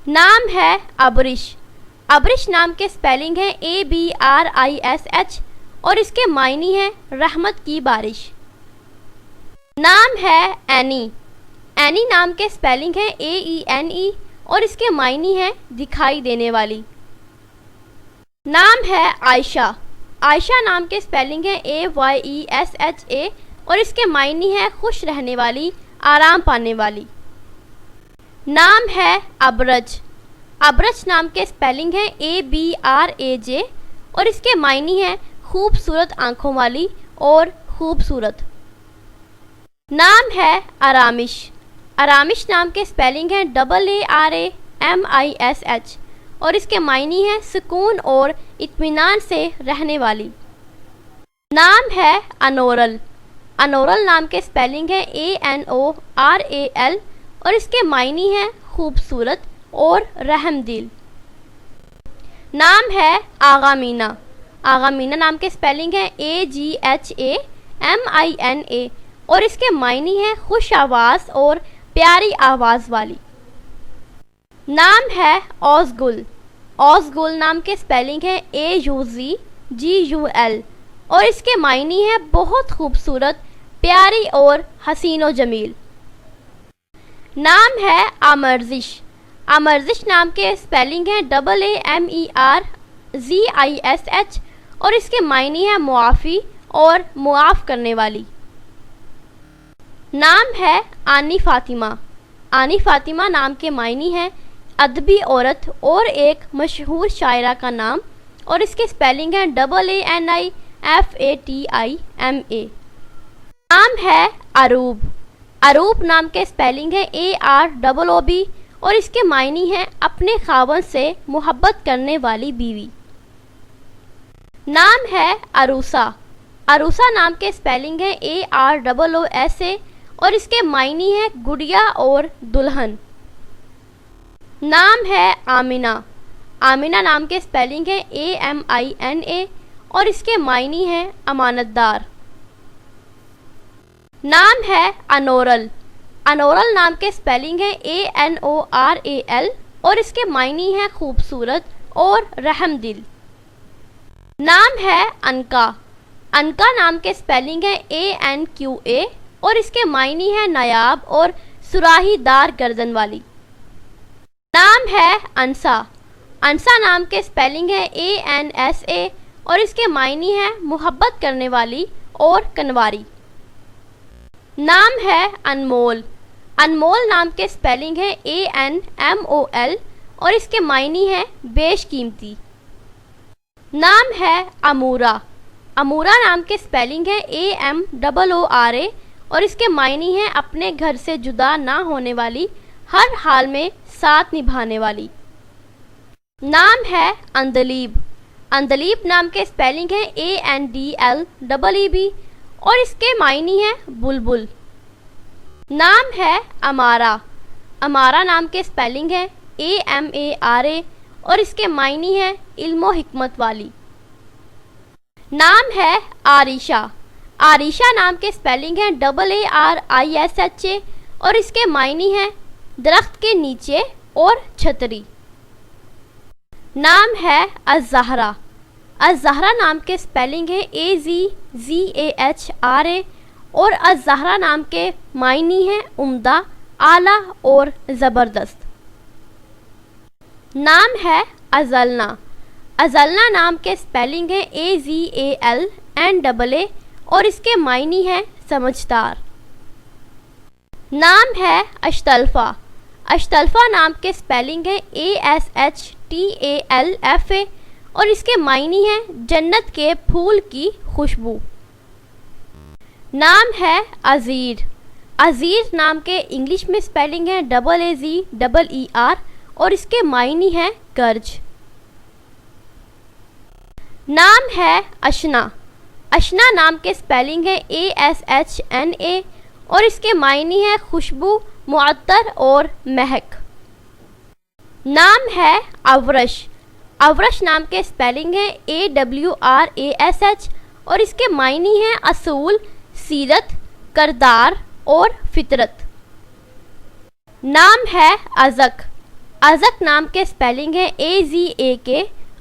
नाम है अबरिश। अबरिश नाम के स्पेलिंग है ABRISH और इसके मायने हैं रहमत की बारिश। नाम है एनी। एनी नाम के स्पेलिंग है AENE और इसके मायने हैं दिखाई देने वाली। नाम है आयशा। आयशा नाम के स्पेलिंग है AYESHA और इसके मायने हैं खुश रहने वाली, आराम पाने वाली। नाम है अबरज। अबरज नाम के स्पेलिंग है ABRAJ और इसके मायने हैं खूबसूरत आंखों वाली और खूबसूरत। नाम है आरामिश। आरामिश नाम के स्पेलिंग है AARAMISH और इसके मायने हैं सुकून और इत्मीनान से रहने वाली। नाम है अनोरल। अनोरल नाम के स्पेलिंग है ANORAL और इसके मायने हैं खूबसूरत और रहमदिल। नाम है आगा मीना। आगा मीना नाम के स्पेलिंग है AGHAMINA और इसके मायने हैं खुश आवाज़ और प्यारी आवाज़ वाली। नाम है औज़गुल। औज़गुल नाम के स्पेलिंग है AUZGUL और इसके मायने हैं बहुत खूबसूरत, प्यारी और हसीनो जमील। नाम है अमरजिश। अमरजिश नाम के स्पेलिंग है AAMERZISH और इसके मायने हैं मुआफ़ी और मुआफ़ करने वाली। नाम है आनी फ़ातिमा। आनी फ़ातिमा नाम के मायने हैं अदबी औरत और एक मशहूर शायरा का नाम और इसके स्पेलिंग है AANIFATIMA। नाम है अरूब। अरूब नाम के स्पेलिंग है AROOB और इसके मायने हैं अपने खावंद से मोहब्बत करने वाली बीवी। नाम है अरूसा। अरूसा नाम के स्पेलिंग है AROOSA और इसके मायने हैं गुड़िया और दुल्हन। नाम है आमिना। आमिना नाम के स्पेलिंग है AMINA और इसके मायने हैं अमानतदार। नाम है अनोरल। अनोरल नाम के स्पेलिंग है ANORAL और इसके मायने हैं खूबसूरत और रहमदिल। नाम है अनका। अनका नाम के स्पेलिंग है ANQA और इसके मायने हैं नायाब और सुराहीदार गर्दन वाली। नाम है अंसा। अंसा नाम के स्पेलिंग है ANSA और इसके मायने हैं मोहब्बत करने वाली और कनवारी। नाम है अनमोल। अनमोल नाम के स्पेलिंग है ANMOL और इसके मायने हैं बेशकीमती। नाम है अमूरा। अमूरा नाम के स्पेलिंग है AMOORA और इसके मायने हैं अपने घर से जुदा ना होने वाली, हर हाल में साथ निभाने वाली। नाम है अंदलीब। अंदलीब नाम के स्पेलिंग है ANDLEEB और इसके मायने हैं बुलबुल। नाम है अमारा। अमारा नाम के स्पेलिंग है AMARA और इसके मायने हैं इल्मो हिकमत वाली। नाम है आरिशा। आरिशा नाम के स्पेलिंग है AARISHA और इसके मायने हैं दरख्त के नीचे और छतरी। नाम है अज़हरा। अज़हरा नाम के स्पेलिंग है AZZAHRA और अज़हरा नाम के मायने हैं उम्दा, आला और ज़बरदस्त। नाम है अज़लना। अज़लना नाम के स्पेलिंग है AZALNAA और इसके मायने हैं समझदार। नाम है अश्तल्फ़ा। अश्तल्फ़ा नाम के स्पेलिंग है ASHTALFA और इसके मायने हैं जन्नत के फूल की खुशबू। नाम है अज़ीर। अज़ीर नाम के इंग्लिश में स्पेलिंग है AAZEER और इसके मायने हैं कर्ज। नाम है अशना। अशना नाम के स्पेलिंग है ASHNA और इसके मायने हैं खुशबू, मुअत्तर और महक। नाम है अवरश। अवरश नाम के स्पेलिंग है AWRASH और इसके मायने हैं असूल, सीरत, करदार और फितरत। नाम है अज़क। अज़क नाम के स्पेलिंग है AZAK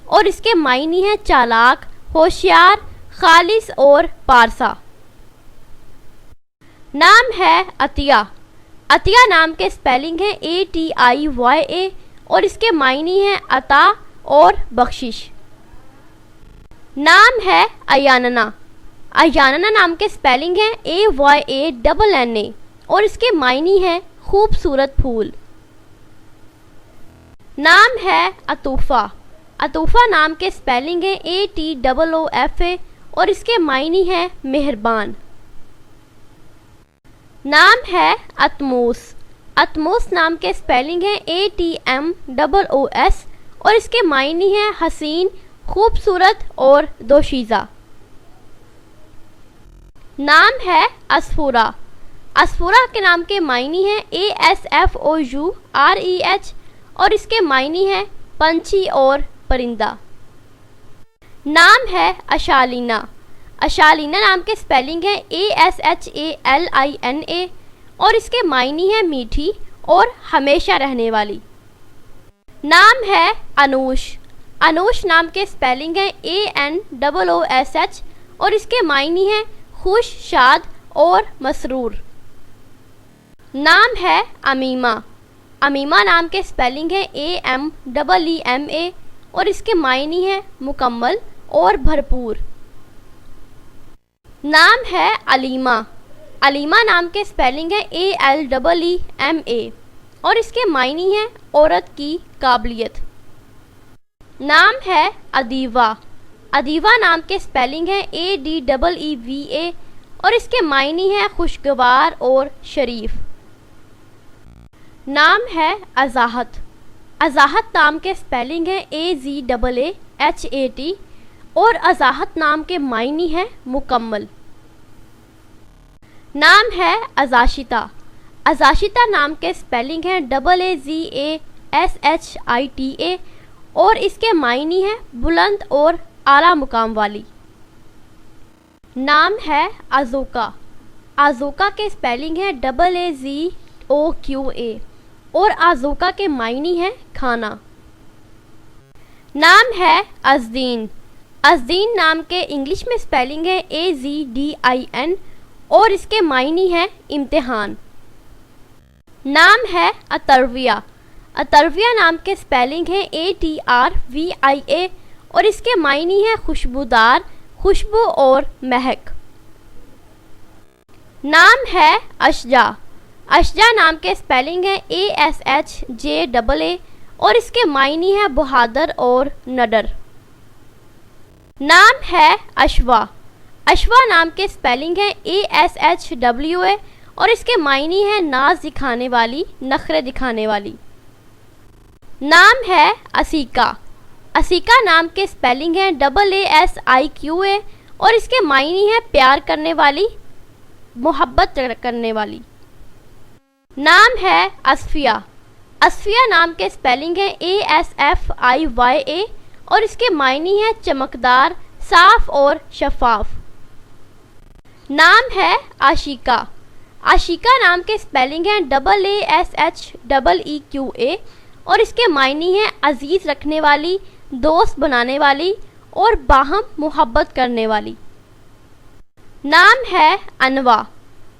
और इसके मायनी है चालाक, होशियार, खालिस और पारसा। नाम है अतिया। अतिया नाम के स्पेलिंग है ATIYA और इसके मायनी है अता और बख्शिश। नाम है अयानना। अयानना नाम के स्पेलिंग है AYANNA और इसके मायनी है खूबसूरत फूल। नाम है अतूफ़ा। अतूफ़ा नाम के स्पेलिंग है ATOOFA और इसके मायनी है मेहरबान। नाम है अतमोस। अतमोस नाम के स्पेलिंग है ATMOOS और इसके मायनी है हसीन, खूबसूरत और दोशीज़ा। नाम है असफूरा। असफूरा के नाम के मायनी है ASFOUREH और इसके मायनी है पंछी और परिंदा। नाम है अशालीना। अशालीना नाम के स्पेलिंग है ASHALINA और इसके मायनी है मीठी और हमेशा रहने वाली। नाम है अनूश। अनूश नाम के स्पेलिंग है ANOOSH और इसके मायनी है खुश, शाद और मसरूर। नाम है अमीमा। अमीमा नाम के स्पेलिंग है AMEEMA और इसके मायनी है मुकम्मल और भरपूर। नाम है अलीमा। अलीमा नाम के स्पेलिंग है ALEEMA और इसके मायनी है औरत की काबिलियत। नाम है अदीवा। अदीवा नाम के स्पेलिंग है ADEEVA और इसके मायनी है खुशगवार और शरीफ। नाम है अज़ाहत। अज़ाहत नाम के स्पेलिंग है AZAAHAT और अज़ाहत नाम के मायनी है मुकम्मल। नाम है अज़ाशिता। अज़ाशिता नाम के स्पेलिंग है AAZASHITA और इसके मायनी है बुलंद और आला मुकाम वाली। नाम है आज़ोका। आज़ोका के स्पेलिंग है AAZOQA और आज़ोका के मायनी है खाना। नाम है अज़दीन। अज़दीन नाम के इंग्लिश में स्पेलिंग है AZDIN और इसके मायनी है इम्तिहान। नाम है अतरविया। अतरविया नाम के स्पेलिंग है ATRVIA और इसके मायनी है खुशबूदार, खुशबू और महक। नाम है अशजा। अशजा नाम के स्पेलिंग है ASHJAA और इसके मायनी है बहादुर और नडर। नाम है अशवा। अशवा नाम के स्पेलिंग है ASHWA और इसके मायनी है नाज दिखाने वाली, नखरे दिखाने वाली। नाम है असीका। असीका नाम के स्पेलिंग है AASIQA और इसके मायनी है प्यार करने वाली, मोहब्बत करने वाली। नाम है असफिया। असफिया नाम के स्पेलिंग है ASFIYA और इसके मायनी है चमकदार, साफ और शफाफ। नाम है आशिका। आशिका नाम के स्पेलिंग है AASHEEQA और इसके मायनी है अजीज रखने वाली, दोस्त बनाने वाली और बाहम मोहब्बत करने वाली। नाम है अनवा।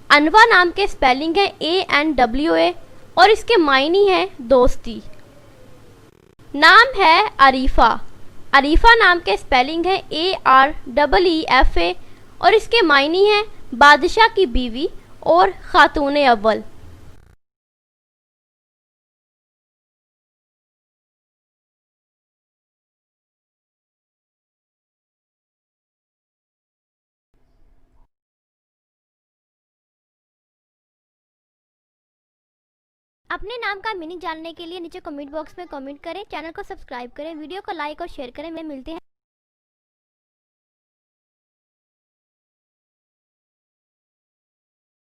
अनवा नाम के स्पेलिंग है ANWA और इसके मायनी है दोस्ती। नाम है अरीफा। अरीफा नाम के स्पेलिंग है AREEFA और इसके मायनी है बादशाह की बीवी और खातून अव्वल। अपने नाम का मीनिंग जानने के लिए नीचे कमेंट बॉक्स में कमेंट करें, चैनल को सब्सक्राइब करें, वीडियो को लाइक और शेयर करें। मिलते हैं